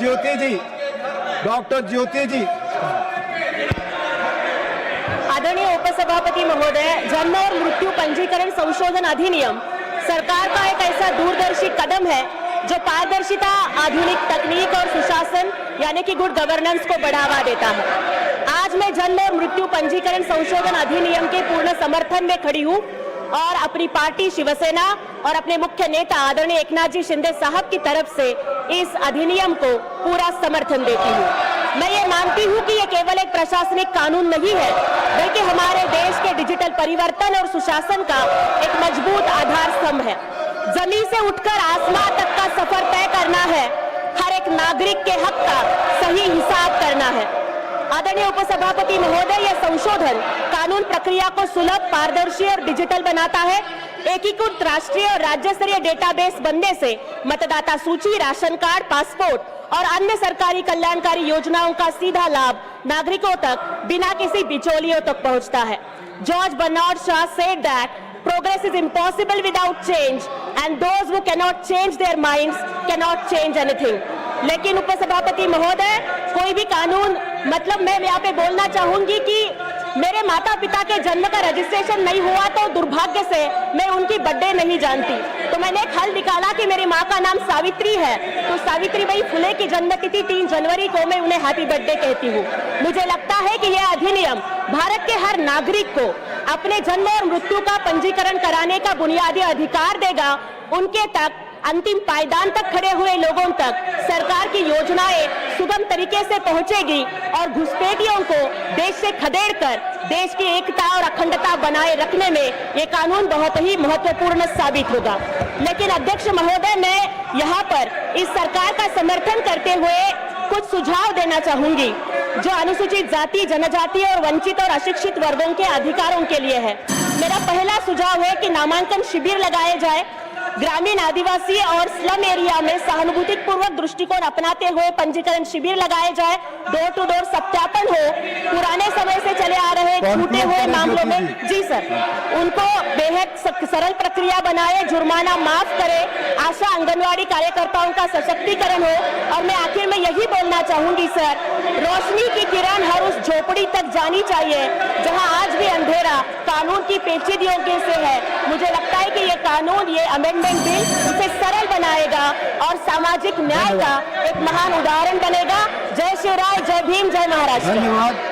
ज्योति जी, doctor ज्योति जी। आदरणीय उपसभापति महोदय, जन्म और मृत्यु पंजीकरण संशोधन अधिनियम सरकार का एक ऐसा दूरदर्शी कदम है जो पारदर्शिता, आधुनिक तकनीक और सुशासन यानी कि गुड गवर्नेंस को बढ़ावा देता है। आज मैं जन्म और मृत्यु पंजीकरण संशोधन अधिनियम के पूर्ण समर्थन में खड़ी हूँ और अपनी पार्टी शिवसेना और अपने मुख्य नेता आदरणीय एकनाथ जी शिंदे साहब की तरफ से इस अधिनियम को पूरा समर्थन देती हूँ। मैं ये मानती हूँ कि ये केवल एक प्रशासनिक कानून नहीं है, बल्कि हमारे देश के डिजिटल परिवर्तन और सुशासन का एक मजबूत आधार स्तंभ है। जमीन से उठकर आसमां तक का सफर तय करना है, हर एक नागरिक के हक का सही हिसाब करना है। आदरणीय उपसभापति महोदय, यह संशोधन कानून प्रक्रिया को सुलभ, पारदर्शी और डिजिटल बनाता है। एकीकृत राष्ट्रीय और राज्य स्तरीय डेटाबेस बनने से मतदाता सूची, राशन कार्ड, पासपोर्ट और अन्य सरकारी कल्याणकारी योजनाओं का सीधा लाभ नागरिकों तक बिना किसी बिचौलियों तक पहुंचता है। George Bernard Shaw said that progress is impossible without change and those who cannot change their minds cannot change anything। लेकिन उपसभापति महोदय, कोई भी कानून, मतलब मैं यहाँ पे बोलना चाहूंगी कि मेरे माता पिता के जन्म का रजिस्ट्रेशन नहीं हुआ तो दुर्भाग्य से मैं उनकी बर्थडे नहीं जानती। तो मैंने एक हल निकाला कि मेरी माँ का नाम सावित्री है, तो सावित्रीबाई फुले की जन्मतिथि 3 जनवरी को मैं उन्हें हैप्पी बर्थडे कहती हूँ। मुझे लगता है कि यह अधिनियम भारत के हर नागरिक को अपने जन्म और मृत्यु का पंजीकरण कराने का बुनियादी अधिकार देगा। उनके तक, अंतिम पायदान तक खड़े हुए लोगों तक सरकार की योजनाएं सुगम तरीके से पहुंचेगी और घुसपैठियों को देश से खदेड़कर देश की एकता और अखंडता बनाए रखने में ये कानून बहुत ही महत्वपूर्ण साबित होगा। लेकिन अध्यक्ष महोदय, मैं यहाँ पर इस सरकार का समर्थन करते हुए कुछ सुझाव देना चाहूंगी जो अनुसूचित जाति, जनजाति और वंचित और अशिक्षित वर्गों के अधिकारों के लिए है। मेरा पहला सुझाव है कि नामांकन शिविर लगाए जाए, ग्रामीण, आदिवासी और स्लम एरिया में सहानुभूति पूर्वक दृष्टिकोण अपनाते हुए पंजीकरण शिविर लगाए जाए, डोर टू डोर सत्यापन हो, पुराने समय से चले आ रहे छूटे हुए मामलों में, जी सर, उनको बेहद सरल प्रक्रिया बनाए, जुर्माना माफ करे, आशा आंगनवाड़ी कार्यकर्ताओं का सशक्तिकरण हो। और मैं आखिर में यही बोलना चाहूंगी सर, रोशनी की किरण हर उस झोपड़ी तक जानी चाहिए जहां आज भी अंधेरा कानून की पेचीदगियों से है। मुझे लगता है कि ये कानून, ये अमेंडमेंट बिल इसे सरल बनाएगा और सामाजिक न्याय का एक महान उदाहरण बनेगा। जय शिवराय, जय भीम, जय महाराष्ट्र। धन्यवाद।